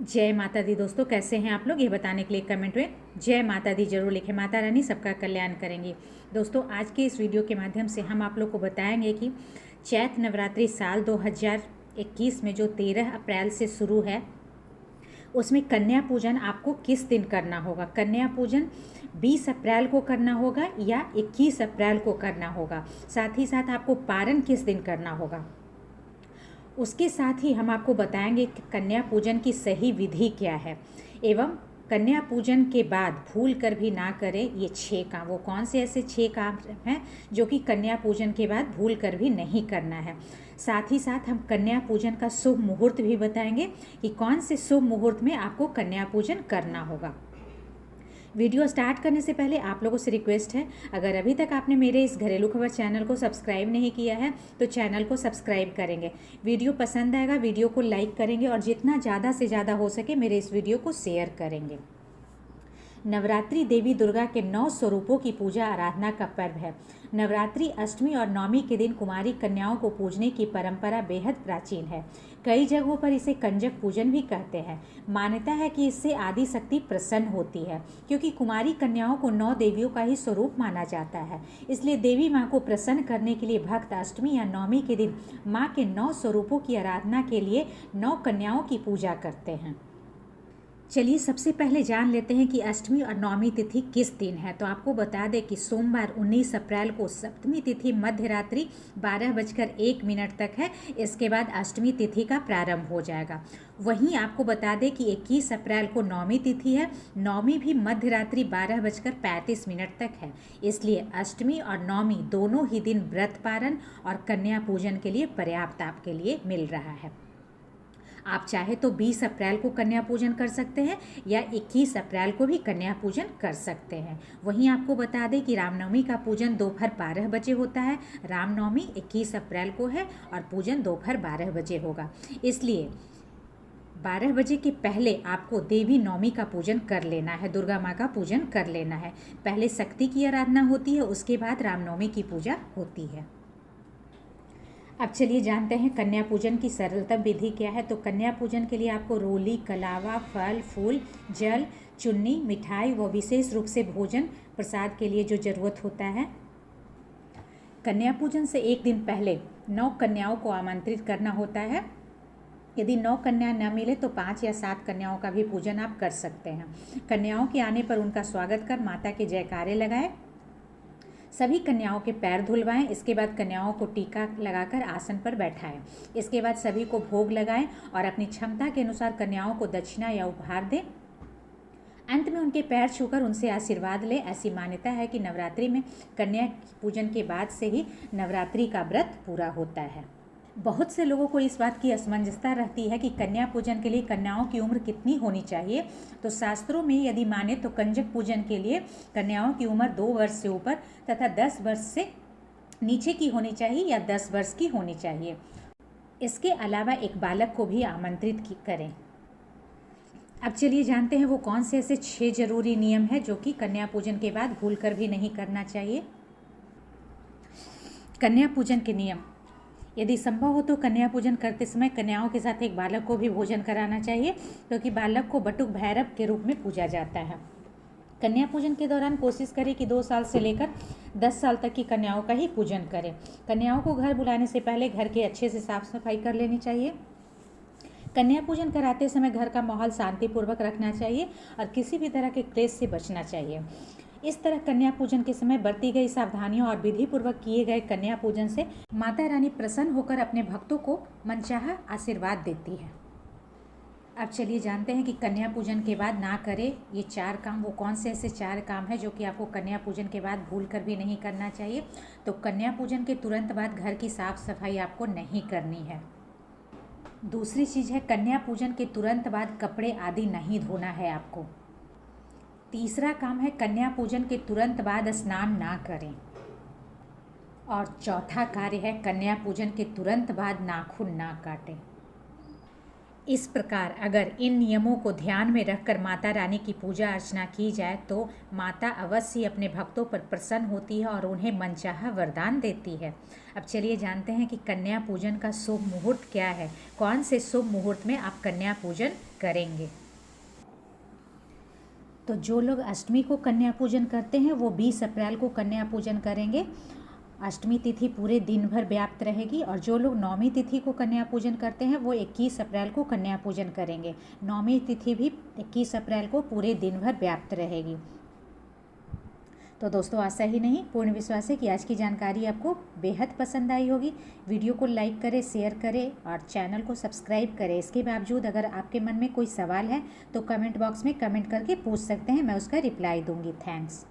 जय माता दी। दोस्तों कैसे हैं आप लोग, ये बताने के लिए कमेंट में जय माता दी जरूर लिखें। माता रानी सबका कल्याण करेंगी। दोस्तों आज के इस वीडियो के माध्यम से हम आप लोग को बताएंगे कि चैत नवरात्रि साल 2021 में जो 13 अप्रैल से शुरू है उसमें कन्या पूजन आपको किस दिन करना होगा। कन्या पूजन 20 अप्रैल को करना होगा या 21 अप्रैल को करना होगा। साथ ही साथ आपको पारण किस दिन करना होगा। उसके साथ ही हम आपको बताएंगे कि कन्या पूजन की सही विधि क्या है एवं कन्या पूजन के बाद भूल कर भी ना करें ये 6 काम। वो कौन से ऐसे 6 काम हैं जो कि कन्या पूजन के बाद भूल कर भी नहीं करना है। साथ ही साथ हम कन्या पूजन का शुभ मुहूर्त भी बताएंगे कि कौन से शुभ मुहूर्त में आपको कन्या पूजन करना होगा। वीडियो स्टार्ट करने से पहले आप लोगों से रिक्वेस्ट है, अगर अभी तक आपने मेरे इस घरेलू खबर चैनल को सब्सक्राइब नहीं किया है तो चैनल को सब्सक्राइब करेंगे। वीडियो पसंद आएगा वीडियो को लाइक करेंगे और जितना ज़्यादा से ज़्यादा हो सके मेरे इस वीडियो को शेयर करेंगे। नवरात्रि देवी दुर्गा के 9 स्वरूपों की पूजा आराधना का पर्व है। नवरात्रि अष्टमी और नवमी के दिन कुमारी कन्याओं को पूजने की परंपरा बेहद प्राचीन है। कई जगहों पर इसे कंजक पूजन भी कहते हैं। मान्यता है कि इससे आदि शक्ति प्रसन्न होती है, क्योंकि कुमारी कन्याओं को 9 देवियों का ही स्वरूप माना जाता है। इसलिए देवी माँ को प्रसन्न करने के लिए भक्त अष्टमी या नवमी के दिन माँ के 9 स्वरूपों की आराधना के लिए 9 कन्याओं की पूजा करते हैं। चलिए सबसे पहले जान लेते हैं कि अष्टमी और नवमी तिथि किस दिन है। तो आपको बता दें कि सोमवार 19 अप्रैल को सप्तमी तिथि मध्य रात्रि 12:01 तक है। इसके बाद अष्टमी तिथि का प्रारंभ हो जाएगा। वहीं आपको बता दें कि 21 अप्रैल को नवमी तिथि है। नवमी भी मध्य रात्रि 12:35 तक है। इसलिए अष्टमी और नवमी दोनों ही दिन व्रत पारण और कन्या पूजन के लिए पर्याप्त आपके लिए मिल रहा है। आप चाहे तो 20 अप्रैल को कन्या पूजन कर सकते हैं या 21 अप्रैल को भी कन्या पूजन कर सकते हैं। वहीं आपको बता दें कि रामनवमी का पूजन दोपहर 12 बजे होता है। रामनवमी 21 अप्रैल को है और पूजन दोपहर 12 बजे होगा। इसलिए 12 बजे के पहले आपको देवी नवमी का पूजन कर लेना है, दुर्गा माँ का पूजन कर लेना है। पहले शक्ति की आराधना होती है, उसके बाद रामनवमी की पूजा होती है। अब चलिए जानते हैं कन्या पूजन की सरलतम विधि क्या है। तो कन्या पूजन के लिए आपको रोली, कलावा, फल, फूल, जल, चुन्नी, मिठाई व विशेष रूप से भोजन प्रसाद के लिए जो जरूरत होता है। कन्या पूजन से एक दिन पहले 9 कन्याओं को आमंत्रित करना होता है। यदि 9 कन्या न मिले तो 5 या 7 कन्याओं का भी पूजन आप कर सकते हैं। कन्याओं के आने पर उनका स्वागत कर माता के जयकारे लगाएं। सभी कन्याओं के पैर धुलवाएं। इसके बाद कन्याओं को टीका लगाकर आसन पर बैठाएं। इसके बाद सभी को भोग लगाएं और अपनी क्षमता के अनुसार कन्याओं को दक्षिणा या उपहार दें। अंत में उनके पैर छूकर उनसे आशीर्वाद लें। ऐसी मान्यता है कि नवरात्रि में कन्या पूजन के बाद से ही नवरात्रि का व्रत पूरा होता है। बहुत से लोगों को इस बात की असमंजसता रहती है कि कन्या पूजन के लिए कन्याओं की उम्र कितनी होनी चाहिए। तो शास्त्रों में यदि माने तो कंजक पूजन के लिए कन्याओं की उम्र 2 वर्ष से ऊपर तथा 10 वर्ष से नीचे की होनी चाहिए या 10 वर्ष की होनी चाहिए। इसके अलावा एक बालक को भी आमंत्रित करें। अब चलिए जानते हैं वो कौन से ऐसे 6 जरूरी नियम है जो कि कन्या पूजन के बाद भूल कर भी नहीं करना चाहिए। कन्या पूजन के नियम: यदि संभव हो तो कन्या पूजन करते समय कन्याओं के साथ एक बालक को भी भोजन कराना चाहिए, क्योंकि बालक को बटुक भैरव के रूप में पूजा जाता है। कन्या पूजन के दौरान कोशिश करें कि 2 साल से लेकर 10 साल तक की कन्याओं का ही पूजन करें। कन्याओं को घर बुलाने से पहले घर के अच्छे से साफ सफाई कर लेनी चाहिए। कन्या पूजन कराते समय घर का माहौल शांतिपूर्वक रखना चाहिए और किसी भी तरह के क्लेश से बचना चाहिए। इस तरह कन्या पूजन के समय बरती गई सावधानियों और विधि पूर्वक किए गए कन्या पूजन से माता रानी प्रसन्न होकर अपने भक्तों को मनचाहा आशीर्वाद देती है। अब चलिए जानते हैं कि कन्या पूजन के बाद ना करें ये 4 काम। वो कौन से ऐसे 4 काम है जो कि आपको कन्या पूजन के बाद भूल कर भी नहीं करना चाहिए। तो कन्या पूजन के तुरंत बाद घर की साफ सफाई आपको नहीं करनी है। दूसरी चीज़ है कन्या पूजन के तुरंत बाद कपड़े आदि नहीं धोना है आपको। तीसरा काम है कन्या पूजन के तुरंत बाद स्नान ना करें। और चौथा कार्य है कन्या पूजन के तुरंत बाद नाखून ना काटें। इस प्रकार अगर इन नियमों को ध्यान में रखकर माता रानी की पूजा अर्चना की जाए तो माता अवश्य अपने भक्तों पर प्रसन्न होती है और उन्हें मनचाहा वरदान देती है। अब चलिए जानते हैं कि कन्या पूजन का शुभ मुहूर्त क्या है, कौन से शुभ मुहूर्त में आप कन्या पूजन करेंगे। तो जो लोग अष्टमी को कन्या पूजन करते हैं वो 20 अप्रैल को कन्या पूजन करेंगे। अष्टमी तिथि पूरे दिन भर व्याप्त रहेगी। और जो लोग नौमी तिथि को कन्या पूजन करते हैं वो 21 अप्रैल को कन्या पूजन करेंगे। नौमी तिथि भी 21 अप्रैल को पूरे दिन भर व्याप्त रहेगी। तो दोस्तों आशा ही नहीं पूर्ण विश्वास है कि आज की जानकारी आपको बेहद पसंद आई होगी। वीडियो को लाइक करें, शेयर करें और चैनल को सब्सक्राइब करें। इसके बावजूद अगर आपके मन में कोई सवाल है तो कमेंट बॉक्स में कमेंट करके पूछ सकते हैं, मैं उसका रिप्लाई दूंगी। थैंक्स।